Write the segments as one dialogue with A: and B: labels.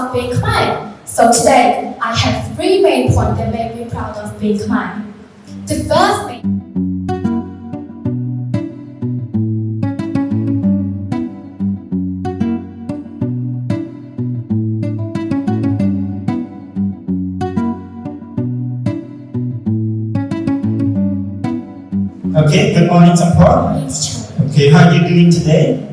A: of being Khmer. So today, I have three main points that make me proud of being Khmer. The first main
B: Okay, good morning, Samphors. Okay, how are you doing today?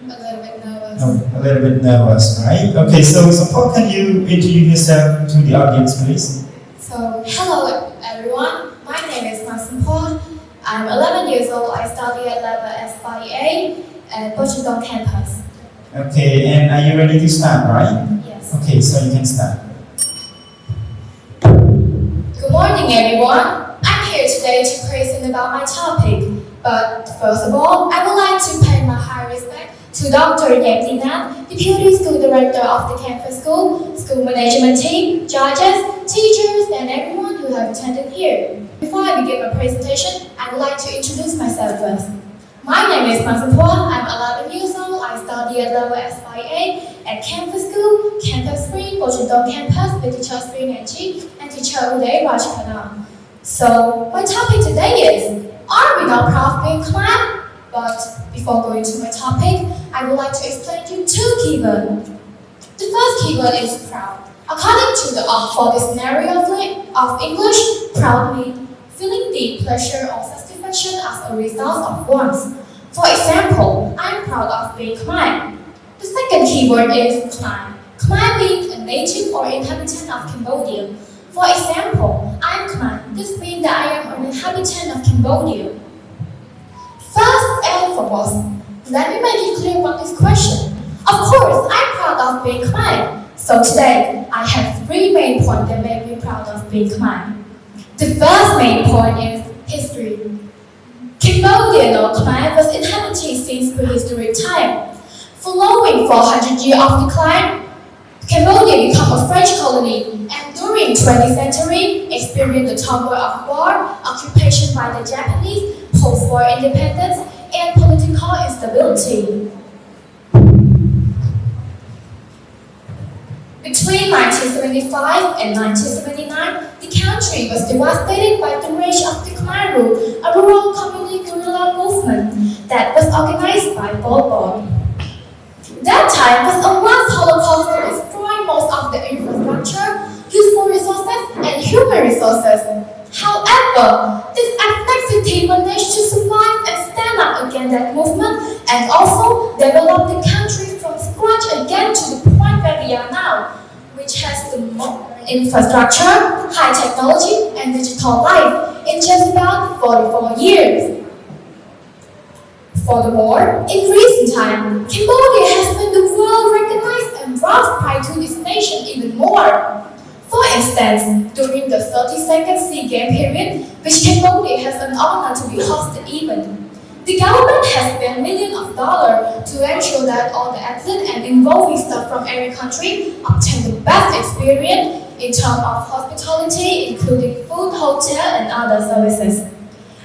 A: A little bit nervous.
B: Oh, a little bit nervous, right? Okay, so Samphors, can you introduce yourself to the audience, please?
A: So, hello everyone. My name is Mann Samphors. I'm 11 years old. I study at level S5A at Washington campus.
B: Okay, and are you ready to start, right?
A: Yes.
B: Okay, so you can start.
A: Good morning, everyone. I'm here today to present about my topic. But first of all, I would like to pay my high respect to Dr. Yap Dinat, Deputy School Director of the campus school, school management team, judges, teachers, and everyone who have attended here. Before I begin my presentation, I would like to introduce myself first. My name is Mann Samphors. I'm 11 years old. I study at level S5A at campus school, Campus Spring, Washington campus with teacher Spring and G and teacher Uday Rajkana. So, my topic today is, are we not proud of being Khmer? But before going to my topic, I would like to explain to you two keywords. The first keyword is proud. According to the Oxford Dictionary of English, proud means feeling deep pleasure or satisfaction as a result of one's. For example, I'm proud of being Khmer. The second keyword is Khmer. Khmer means a native or inhabitant of Cambodia. For example, I'm Khmer. This means that I am an inhabitant of Cambodia. First and foremost, let me make it clear about this question. Of course, I'm proud of being Khmer. So today, I have three main points that make me proud of being Khmer. The first main point is history. Cambodia or Khmer was inhabited since prehistoric time. Following 400 years of decline, Cambodia became a French colony and during 20th century experienced the turmoil of war, occupation by the Japanese, post-war independence, and political instability. Between 1975 and 1979, the country was devastated by the rage of the Khmer rule, a rural community guerrilla movement that was organized by Pol Pot. That time was a vast holocaust that destroyed most of the infrastructure, useful resources, and human resources. However, this ethnicity managed to survive and stand up against that movement and also develop the country from scratch again to the point where we are now, which has the modern infrastructure, high technology, and digital life in just about 44 years. Furthermore, in recent times, Cambodia has made the world recognize and brought pride to its nation even more. For instance, during the 32nd SEA Games period, which Cambodia has an honor to be hosted event, the government has spent millions of dollars to ensure that all the athletes and involved staff from every country obtain the best experience in terms of hospitality, including food, hotel, and other services.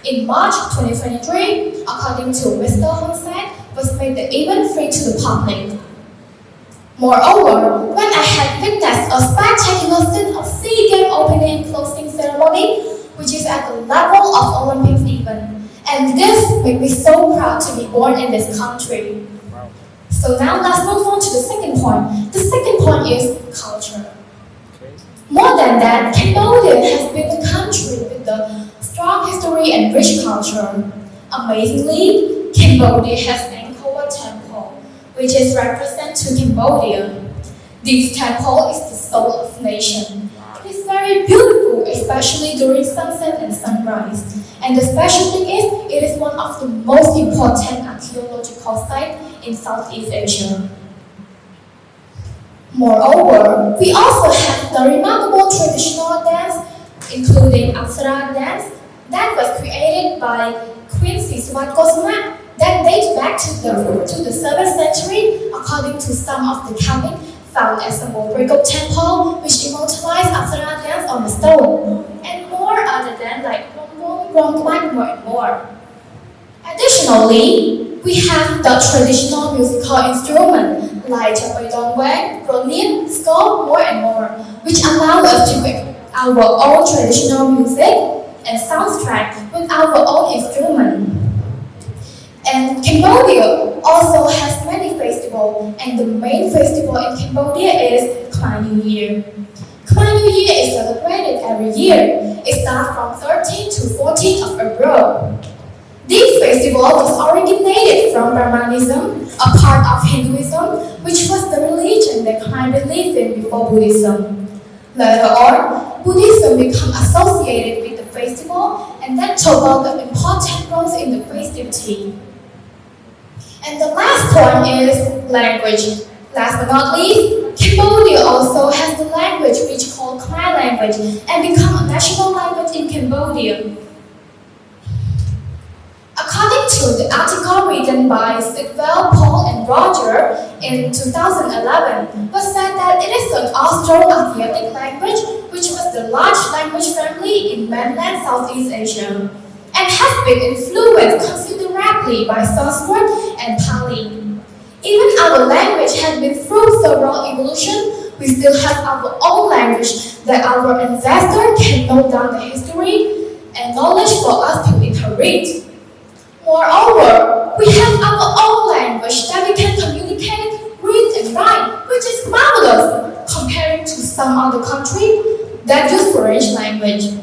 A: In March 2023, according to Mr. Hun Sen, was made the event free to the public. Moreover, when I had witnessed a spectacular scene of SEA Games opening and closing ceremony, which is at the level of Olympics event, and this made me so proud to be born in this country. So now let's move on to the second point. The second point is culture. More than that, Cambodia has been a country with a strong history and rich culture. Amazingly, Cambodia has an Angkor Wat temple, which is represent to Cambodia. This temple is the soul of the nation. It is very beautiful, especially during sunset and sunrise. And the special thing is, it is one of the most important archaeological sites in Southeast Asia. Moreover, we also have the remarkable traditional dance, including Apsara dance, that was created by Queen Siswat Kosmak, that dates back to the 7th century, according to some of the carving found at Sambol Breakup Temple, which immortalized Apsara dance on the stone, and more other than like more and more. Additionally, we have the traditional musical instrument like Chapadongwang, Ronin, Sko, more and more, which allow us to create our own traditional music and soundtrack with our own instrument. And Cambodia also has many festivals, and the main festival in Cambodia is Khmer New Year. Khmer New Year is celebrated every year. It starts from 13th to 14th of April. This festival was originated from Brahmanism, a part of Hinduism, which was the religion that Khmer believed in before Buddhism. Later on, Buddhism became associated with the festival and that took on an important role in the festivity. And the last point is language. Last but not least, Cambodia also has the language which called Khmer language and become a national language in Cambodia. According to the article written by Sigval, Paul, and Roger in 2011, was said that it is an Austro-Asiatic language, which was the large language family in mainland Southeast Asia, and has been influenced considerably by Sanskrit and Pali. Even our language has been through several evolutions, we still have our own language that our ancestors can note down the history and knowledge for us to inherit. Moreover, we have our own language that we can communicate, read, and write, which is marvelous comparing to some other countries that use French language.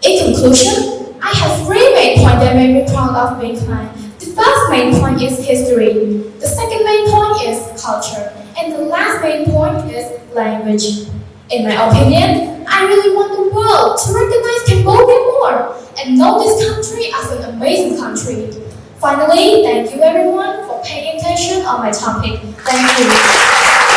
A: In conclusion, I have three main points that make me proud of being Khmer. The first main point is history, the second main point is culture, and the last main point is language. In my opinion, I really want the world to recognize Cambodia more and know this country as an amazing country. Finally, thank you everyone for paying attention on my topic. Thank you.